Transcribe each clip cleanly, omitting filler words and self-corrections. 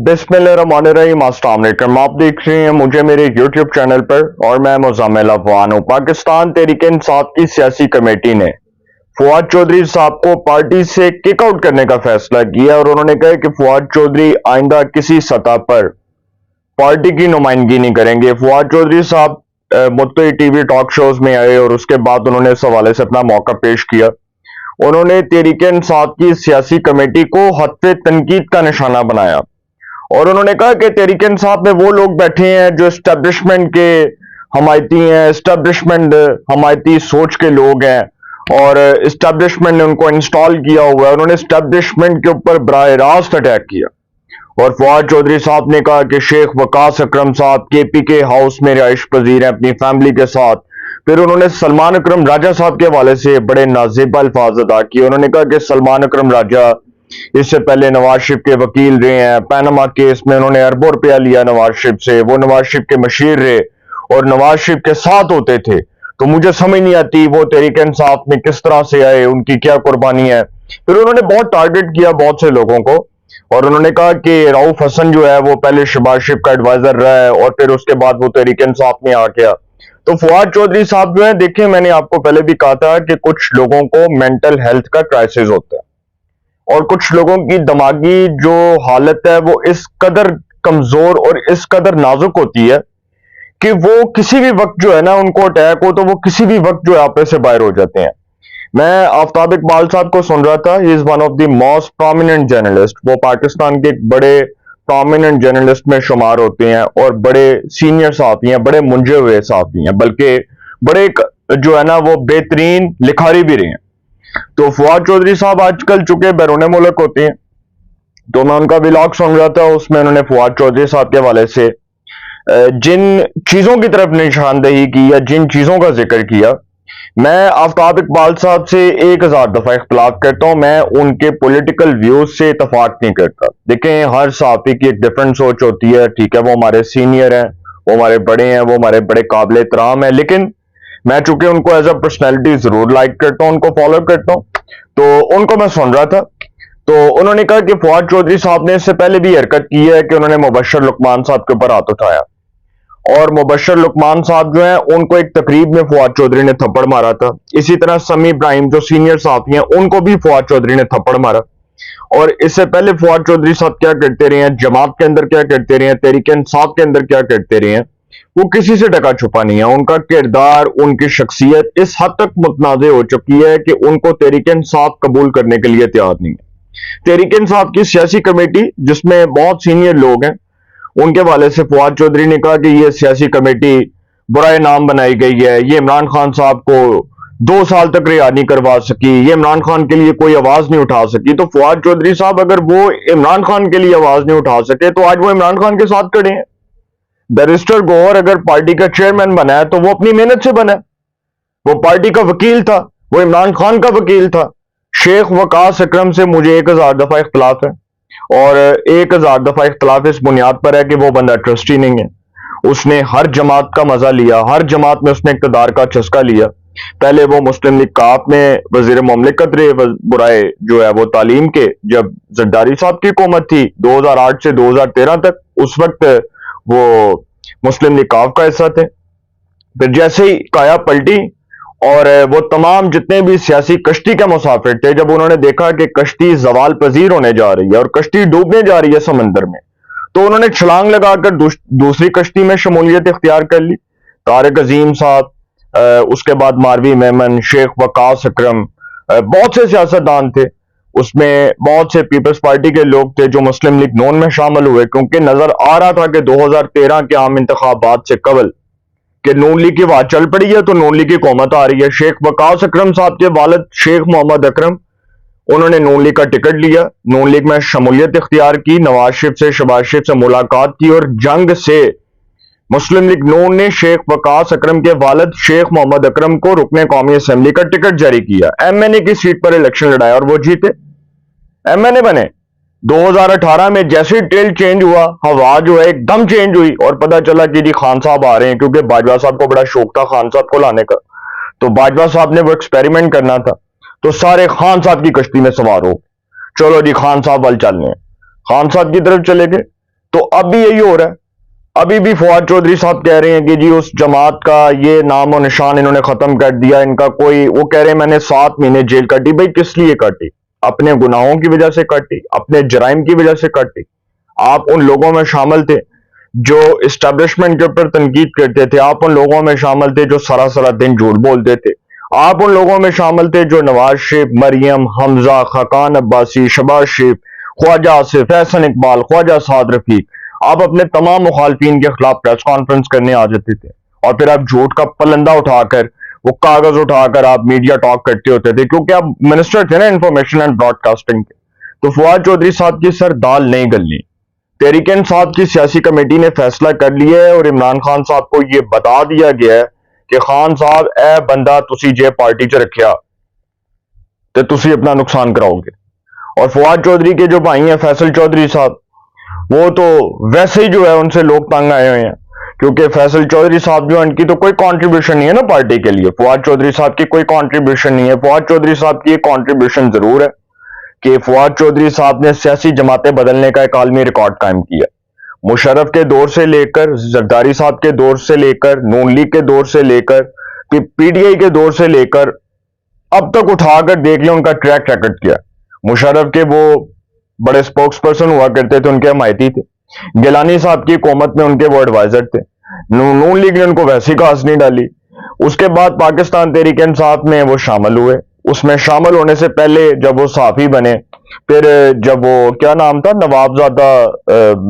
बिस्मिल्लाहिर्रहमानिर्रहीम। अस्सलाम वालेकुम। आप देख रहे हैं मुझे मेरे YouTube चैनल पर और मैं मुज़म्मिल अफवान हूँ। पाकिस्तान तहरीक-ए-इंसाफ की सियासी कमेटी ने फवाद चौधरी साहब को पार्टी से किक आउट करने का फैसला किया और उन्होंने कहा कि फवाद चौधरी आइंदा किसी सतह पर पार्टी की नुमाइंदगी नहीं करेंगे। फवाद चौधरी साहब मुख्तलिफ टीवी टॉक शोज में आए और उसके बाद उन्होंने इस हवाले से अपना मौका पेश किया। उन्होंने तहरीक-ए-इंसाफ की सियासी कमेटी को हत्वे तनकीद का निशाना बनाया और उन्होंने कहा कि तहरीक-ए-इंसाफ में वो लोग बैठे हैं जो एस्टेब्लिशमेंट के हमायती हैं, एस्टेब्लिशमेंट हमायती सोच के लोग हैं और एस्टेब्लिशमेंट ने उनको इंस्टॉल किया हुआ है। उन्होंने एस्टेब्लिशमेंट के ऊपर बराह रास्त अटैक किया और फवाद चौधरी साहब ने कहा कि शेख वकास अकरम साहब KPK हाउस में रिहाइश पजीर हैं अपनी फैमिली के साथ। फिर उन्होंने सलमान अकरम राजा साहब के हवाले से बड़े नाज़ेबा अल्फाज अदा किए। उन्होंने कहा कि सलमान अकरम राजा इससे पहले नवाज शरीफ के वकील रहे हैं। पैनामा केस में उन्होंने अरबों रुपया लिया नवाज शरीफ से। वो नवाज शरीफ के मशीर रहे और नवाज शरीफ के साथ होते थे। तो मुझे समझ नहीं आती वो तहरीक-ए-इंसाफ में किस तरह से आए, उनकी क्या कुर्बानी है। फिर उन्होंने बहुत टारगेट किया बहुत से लोगों को और उन्होंने कहा कि रऊफ हसन जो है वो पहले शहबाज शरीफ का एडवाइजर रहा है और फिर उसके बाद वो तहरीक-ए-इंसाफ में आ गया। तो फवाद चौधरी साहब जो है, देखिए मैंने आपको पहले भी कहा था कि कुछ लोगों को मेंटल हेल्थ का क्राइसिस होता है और कुछ लोगों की दिमागी जो हालत है वो इस कदर कमजोर और इस कदर नाजुक होती है कि वो किसी भी वक्त जो है ना, उनको अटैक हो तो वो किसी भी वक्त जो है आपस से बाहर हो जाते हैं। मैं आफ्ताब इकबाल साहब को सुन रहा था। He is one of the most prominent journalist. वो पाकिस्तान के एक बड़े प्रोमिनेंट जर्नलिस्ट में शुमार होते हैं और बड़े सीनियर साथी हैं, बड़े मुंजे हुए साथी हैं, बल्कि बड़े जो है ना वो बेहतरीन लिखारी भी रहे हैं। तो फवाद चौधरी साहब आजकल चूंकि बैरून मुल्क होते हैं, तो मैं उनका व्लॉग सुन रहा था। उसमें उन्होंने फवाद चौधरी साहब के हवाले से जिन चीजों की तरफ निशानदेही की या जिन चीजों का जिक्र किया, मैं आफ्ताब इकबाल साहब से 1000 दफा इख्तिलाफ करता हूं। मैं उनके पॉलिटिकल व्यूज से इतफाक नहीं करता। देखें, हर सहाफी की एक डिफरेंट सोच होती है, ठीक है, वो हमारे सीनियर हैं, वो हमारे बड़े हैं, वो हमारे बड़े काबिल एहतराम है, लेकिन मैं चूंकि उनको एज अ पर्सनैलिटी जरूर लाइक करता हूं, उनको फॉलो करता हूं, तो उनको मैं सुन रहा था। तो उन्होंने कहा कि फवाद चौधरी साहब ने इससे पहले भी हरकत की है कि उन्होंने मुबशर लुकमान साहब के ऊपर हाथ उठाया और मुबशर लुकमान साहब जो है उनको एक तकरीब में फवाद चौधरी ने थप्पड़ मारा था। इसी तरह समी इब्राहिम जो सीनियर साथी हैं उनको भी फवाद चौधरी ने थप्पड़ मारा। और इससे पहले फवाद चौधरी साहब क्या करते रहे हैं, जमात के अंदर क्या करते रहे हैं, तहरीक-ए-इंसाफ के अंदर क्या करते रहे हैं, वो किसी से ढका छुपा नहीं है। उनका किरदार, उनकी शख्सियत इस हद तक मुतनाज़ हो चुकी है कि उनको तहरीक-ए-इंसाफ कबूल करने के लिए तैयार नहीं है। तहरीक-ए-इंसाफ की सियासी कमेटी जिसमें बहुत सीनियर लोग हैं, उनके हवाले से फवाद चौधरी ने कहा कि यह सियासी कमेटी बुराए नाम बनाई गई है, ये इमरान खान साहब को 2 साल तक रिहा नहीं करवा सकी, ये इमरान खान के लिए कोई आवाज नहीं उठा सकी। तो फवाद चौधरी साहब अगर वो इमरान खान के लिए आवाज नहीं उठा सके तो आज वो इमरान खान के साथ खड़े हैं। बैरिस्टर गौहर अगर पार्टी का चेयरमैन बना है तो वो अपनी मेहनत से बना है, वो पार्टी का वकील था, वो इमरान खान का वकील था। शेख वकास अकरम से मुझे 1000 दफा इख्तिलाफ है और 1000 दफा इख्तिलाफ इस बुनियाद पर है कि वो बंदा ट्रस्टी नहीं है। उसने हर जमात का मजा लिया, हर जमात में उसने इक़्तिदार का चस्का लिया। पहले वो मुस्लिम लीग काफ में वजीर ममलिकत रहे, बुराए जो है वो तालीम के, जब जरदारी साहब की हुकूमत थी 2008 से 2013 तक, उस वक्त वो मुस्लिम लीग काफ का हिस्सा थे। फिर जैसे ही काया पलटी और वो तमाम जितने भी सियासी कश्ती के मुसाफिर थे, जब उन्होंने देखा कि कश्ती जवाल पजीर होने जा रही है और कश्ती डूबने जा रही है समंदर में, तो उन्होंने छलांग लगाकर दूसरी कश्ती में शमूलियत इख्तियार कर ली। तारिक अजीम साहब, उसके बाद मारवी मेमन, शेख वकास अकरम, बहुत से सियासतदान थे। उसमें बहुत से पीपल्स पार्टी के लोग थे जो मुस्लिम लीग नून में शामिल हुए, क्योंकि नजर आ रहा था कि 2013 के आम इंतखाबात से कबल कि नून लीग की बात चल पड़ी है तो नून लीग की हुकूमत आ रही है। शेख वकास अकरम साहब के वालिद शेख मोहम्मद अकरम, उन्होंने नून लीग का टिकट लिया, नून लीग में शमूलियत इख्तियार की, नवाज शरीफ से, शहबाज शरीफ से मुलाकात की और जंग से मुस्लिम लीग नून ने शेख वकास अकरम के वालिद शेख मोहम्मद अकरम को रुकने कौमी असेंबली का टिकट जारी किया। MNA की सीट पर इलेक्शन लड़ाया और वो जीते, MNA बने। 2018 में जैसे ही टेल चेंज हुआ, हवा जो है एकदम चेंज हुई और पता चला कि जी खान साहब आ रहे हैं, क्योंकि बाजवा साहब को बड़ा शौक था खान साहब को लाने का। तो बाजवा साहब ने वो एक्सपेरिमेंट करना था, तो सारे खान साहब की कश्ती में सवार हो, चलो जी खान साहब वाल चलने, खान साहब की तरफ चले गए। तो अब भी यही हो रहा है। अभी भी फवाद चौधरी साहब कह रहे हैं कि जी उस जमात का ये नाम और निशान इन्होंने खत्म कर दिया, इनका कोई, वो कह रहे हैं मैंने 7 महीने जेल काटी। भाई किस लिए काटी? अपने गुनाहों की वजह से काटी, अपने जराइम की वजह से काटी। आप उन लोगों में शामिल थे जो इस्टेब्लिशमेंट के ऊपर तनकीद करते थे, आप उन लोगों में शामिल थे जो सरासरा दिन झूठ बोलते थे, आप उन लोगों में शामिल थे जो नवाज शरीफ, मरियम, हमजा, खाकान अब्बासी, शबाज शरीफ, ख्वाजा आसिफ, एहसन इकबाल, ख्वाजा साद रफीक, आप अपने तमाम मुखालफिन के खिलाफ प्रेस कॉन्फ्रेंस करने आ जाते थे और फिर आप झूठ का पलंदा उठाकर, वो कागज उठाकर आप मीडिया टॉक करते होते थे, क्योंकि आप मिनिस्टर थे ना इंफॉर्मेशन एंड ब्रॉडकास्टिंग के। तो फवाद चौधरी साहब की सर दाल नहीं गलनी। तहरीक इंसाफ की सियासी कमेटी ने फैसला कर लिया है और इमरान खान साहब को यह बता दिया गया है कि खान साहब ए बंदा तुसी जे पार्टी च रखिया तो तुसी अपना नुकसान कराओगे। और फवाद चौधरी के जो भाई हैं फैसल चौधरी साहब, वो तो वैसे ही जो है उनसे लोग तंग आए हुए हैं, क्योंकि फैसल चौधरी साहब जो है उनकी तो कोई कंट्रीब्यूशन नहीं है ना पार्टी के लिए। फवाद चौधरी साहब की कोई कंट्रीब्यूशन नहीं है। फवाद चौधरी साहब की एक कंट्रीब्यूशन जरूर है कि फवाद चौधरी साहब ने सियासी जमातें बदलने का एक आलमी रिकॉर्ड कायम किया। मुशर्रफ के दौर से लेकर, जरदारी साहब के दौर से लेकर, नून लीग के दौर से लेकर, पीटीआई के दौर से लेकर अब तक उठाकर देख लिया उनका ट्रैक रिकॉर्ड किया। मुशर्रफ के वो बड़े स्पोक्स पर्सन हुआ करते थे, उनके हमायती थे। गिलानी साहब की हुकूमत में उनके वो एडवाइजर थे। नून लीग ने उनको वैसी घास नहीं डाली। उसके बाद पाकिस्तान तहरीक इंसाफ में वो शामिल हुए। उसमें शामिल होने से पहले जब वो सहाफी बने, फिर जब वो क्या नाम था नवाबजादा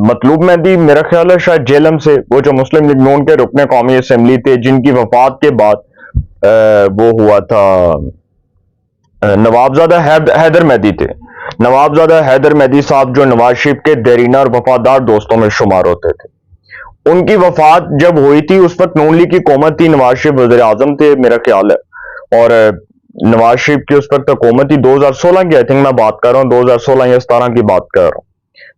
मतलूब मेहदी, मेरा ख्याल है शायद जेलम से, वो जो मुस्लिम लीग नून के रुकने कौमी असेंबली थे जिनकी वफात के बाद वो हुआ था, नवाबजादा हैदर मेहदी थे। नवाबजादा हैदर मेहदी साहब जो नवाज शरीफ के देरीना और वफादार दोस्तों में शुमार होते थे, उनकी वफात जब हुई थी उस वक्त नून लीग की हुकूमत थी, नवाज शरीफ वज़ीर आज़म थे मेरा ख्याल है। और नवाज शरीफ की उस वक्त हुकूमत थी 2016 की, आई थिंक मैं बात कर रहा हूँ 2016 या 17 की बात कर रहा हूँ।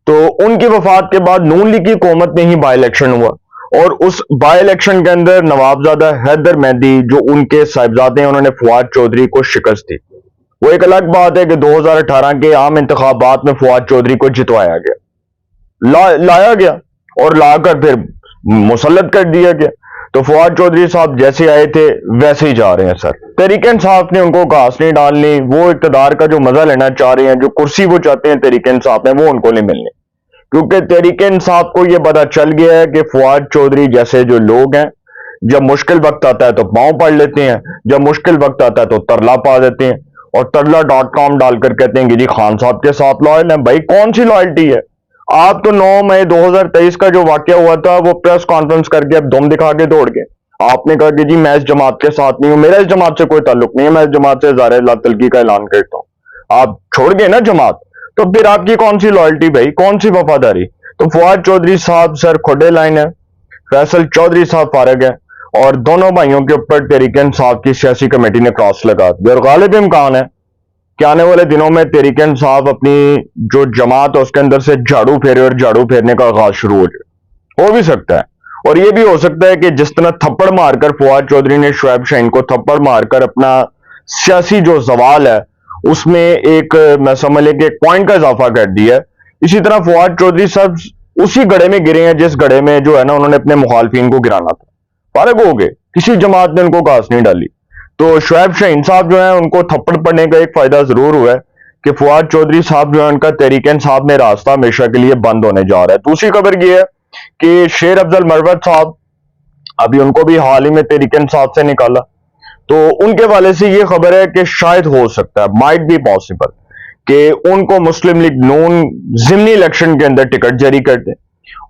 तो उनकी वफात के बाद नून लीग की हुकूमत में ही बाई इलेक्शन हुआ और उस बाई इलेक्शन के अंदर नवाबजादा हैदर मेहदी जो उनके साहिबजादे हैं, उन्होंने फवाद चौधरी को शिकस्त दी। वो एक अलग बात है कि 2018 के आम इंतखाबात में फवाद चौधरी को जितवाया गया, लाया गया और लाकर फिर मुसल्लत कर दिया गया। तो फवाद चौधरी साहब जैसे आए थे वैसे ही जा रहे हैं सर। तहरीक इंसाफ ने उनको घास नहीं डालनी, वो इक़्तिदार का जो मजा लेना चाह रहे हैं, जो कुर्सी वो चाहते हैं तहरीक इंसाफ में, वो उनको नहीं मिलनी, क्योंकि तहरीक इंसाफ को यह पता चल गया है कि फवाद चौधरी जैसे जो लोग हैं, जब मुश्किल वक्त आता है तो पांव पड़ लेते हैं, जब मुश्किल वक्त आता है तो तरला पा देते हैं और तरला.com डालकर कहते हैं कि जी खान साहब के साथ लॉयल है। भाई कौन सी लॉयल्टी है? आप तो 9 मई 2023 का जो वाकया हुआ था वो प्रेस कॉन्फ्रेंस करके अब दम दिखा के दौड़ गए। आपने कहा कि जी मैं इस जमात के साथ नहीं हूं, मेरा इस जमात से कोई ताल्लुक नहीं है, मैं इस जमात से ज़ाहिर तलकी का ऐलान करता हूं। आप छोड़ गए ना जमात, तो फिर आपकी कौन सी लॉयल्टी भाई, कौन सी वफादारी? तो फवाद चौधरी साहब सर खुडे लाइन है, फैसल चौधरी साहब फारग है और दोनों भाइयों के ऊपर तहरीक इंसाफ की सियासी कमेटी ने क्रॉस लगा दिया। और गालिब इम्कान है कि आने वाले दिनों में तहरीक इंसाफ अपनी जो जमात है उसके अंदर से झाड़ू फेरे और झाड़ू फेरने का आगाज शुरू हो जाए। हो भी सकता है, और यह भी हो सकता है कि जिस तरह थप्पड़ मारकर फवाद चौधरी ने शुएब शाहीन को थप्पड़ मारकर अपना सियासी जो जवाल है उसमें एक, मैं समझ लें कि एक पॉइंट का इजाफा कर दिया है, इसी तरह फवाद चौधरी साहब उसी गड़े में गिरे हैं जिस गड़े में जो है ना उन्होंने अपने मुखालफिन को गिराना था। फारग हो गए, किसी जमात ने उनको घास नहीं डाली। तो शुएब शाहीन साहब जो है उनको थप्पड़ पड़ने का एक फायदा जरूर हुआ है कि फवाद चौधरी साहब जो है उनका तहरीक इंसाफ में रास्ता हमेशा के लिए बंद होने जा रहा है। दूसरी खबर यह है कि शेर अफजल मरवत साहब, अभी उनको भी हाल ही में तहरीक इंसाफ से निकाला, तो उनके वाले से यह खबर है कि शायद हो सकता है, माइट बी पॉसिबल, कि उनको मुस्लिम लीग नून जिमनी इलेक्शन के अंदर टिकट जारी कर दे।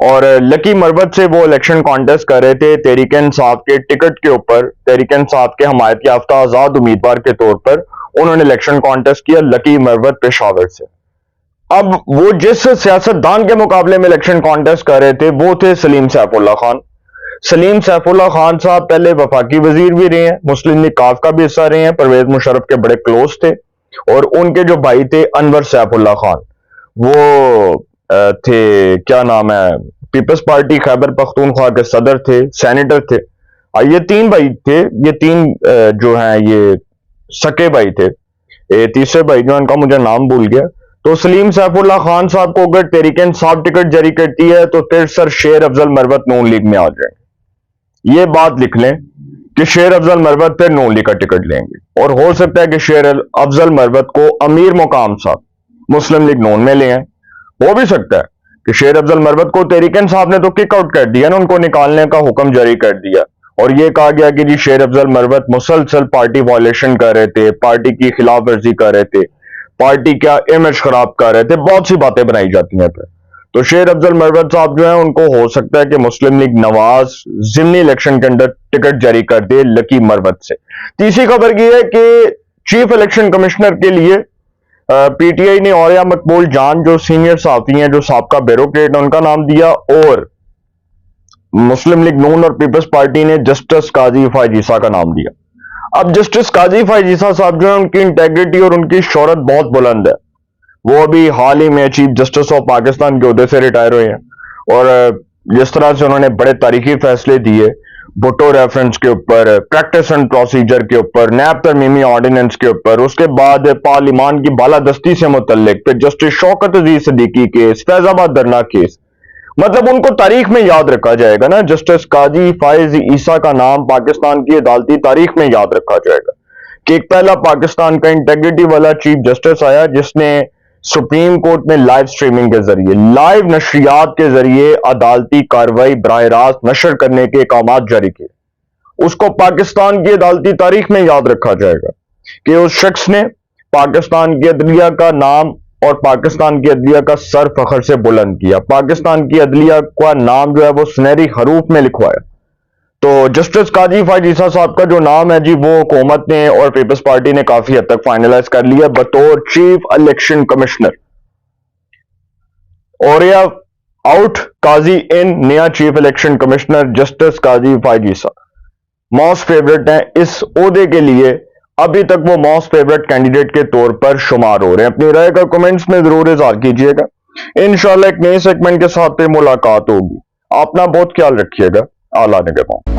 और लकी मरवत से वो इलेक्शन कॉन्टेस्ट कर रहे थे तहरीक इंसाफ के टिकट के ऊपर, तहरीक इंसाफ के हमायत याफ्ता आजाद उम्मीदवार के तौर पर उन्होंने इलेक्शन कॉन्टेस्ट किया लकी मरवत पेशावर से। अब वो जिस सियासतदान के मुकाबले में इलेक्शन कॉन्टेस्ट कर रहे थे वो थे सलीम सैफुल्लाह खान। सलीम सैफुल्लाह खान साहब पहले वफाकी वजीर भी रहे हैं, मुस्लिम लीग काफ का भी हिस्सा रहे हैं, परवेज मुशर्रफ के बड़े क्लोज थे। और उनके जो भाई थे अनवर सैफुल्लाह खान, वो थे, क्या नाम है, पीपल्स पार्टी खैबर पख्तूनख्वा के सदर थे, सेनेटर थे। ये 3 भाई थे, ये 3 जो हैं ये सके भाई थे। तीसरे भाई जो उनका मुझे नाम भूल गया, तो सलीम सैफुल्लाह खान साहब को अगर तहरीक इंसाफ टिकट जारी करती है तो फिर सर शेर अफजल मरवत नून लीग में आ जाएंगे। ये बात लिख लें कि शेर अफजल मरवत फिर नून लीग का टिकट लेंगे और हो सकता है कि शेर अफजल मरवत को अमीर मुकाम साहब मुस्लिम लीग नून में ले आए। हो भी सकता है कि शेर अफजल मरवत को तहरीक इंसाफ ने तो किक आउट कर दिया ना, उनको निकालने का हुक्म जारी कर दिया और ये कहा गया कि जी शेर अफजल मरवत मुसलसल पार्टी वायलेशन कर रहे थे, पार्टी की खिलाफ वर्जी कर रहे थे, पार्टी का इमेज खराब कर रहे थे, बहुत सी बातें बनाई जाती हैं फिर। तो शेर अफजल मरवत साहब जो है उनको हो सकता है कि मुस्लिम लीग नवाज जिमनी इलेक्शन के अंदर टिकट जारी कर दे लकी मरवत से। तीसरी खबर यह है कि चीफ इलेक्शन कमिश्नर के लिए पीटीआई ने औरया मकबूल जान जो सीनियर साथी हैं, जो साबका ब्यूरोक्रेट है, उनका नाम दिया और मुस्लिम लीग नून और पीपल्स पार्टी ने जस्टिस काजी फायज ईसा का नाम दिया। अब जस्टिस काजी फायज ईसा साहब जो है उनकी इंटेग्रिटी और उनकी शोहरत बहुत बुलंद है। वो अभी हाल ही में चीफ जस्टिस ऑफ पाकिस्तान के ओहदे से रिटायर हुए हैं और जिस तरह से उन्होंने बड़े तारीखी फैसले दिए भुट्टो रेफरेंस के ऊपर, प्रैक्टिस एंड प्रोसीजर के ऊपर, नैब तरमीमी ऑर्डिनेंस के ऊपर, उसके बाद पार्लिमान की बालादस्ती से मुतल्लिक, फिर जस्टिस शौकत अजीज सिद्दीकी केस, फैजाबाद धरना केस, मतलब उनको तारीख में याद रखा जाएगा ना। जस्टिस काजी फायज ईसा का नाम पाकिस्तान की अदालती तारीख में याद रखा जाएगा कि एक पहला पाकिस्तान का इंटेग्रिटी वाला चीफ जस्टिस आया जिसने सुप्रीम कोर्ट में लाइव स्ट्रीमिंग के जरिए, लाइव नशरियात के जरिए अदालती कार्रवाई बराह रास्त नशर करने के अहकाम जारी किए। उसको पाकिस्तान की अदालती तारीख में याद रखा जाएगा कि उस शख्स ने पाकिस्तान की अदलिया का नाम और पाकिस्तान की अदलिया का सर फखर से बुलंद किया, पाकिस्तान की अदलिया का नाम जो है वो सुनहरी हरूफ में लिखवाया। तो जस्टिस काजी फायज ईसा साहब का जो नाम है जी वो हुकूमत ने और पीपल्स पार्टी ने काफी हद तक फाइनलाइज कर लिया बतौर चीफ इलेक्शन कमिश्नर। औरया आउट, काजी इन, नया चीफ इलेक्शन कमिश्नर जस्टिस काजी फायज ईसा मोस्ट फेवरेट हैं इस ओहदे के लिए। अभी तक वो मोस्ट फेवरेट कैंडिडेट के तौर पर शुमार हो रहे हैं। अपनी राय का कमेंट्स में जरूर इजहार कीजिएगा। इंशाल्लाह एक नए सेगमेंट के साथ पे मुलाकात होगी। अपना बहुत ख्याल रखिएगा। आला निगहबान।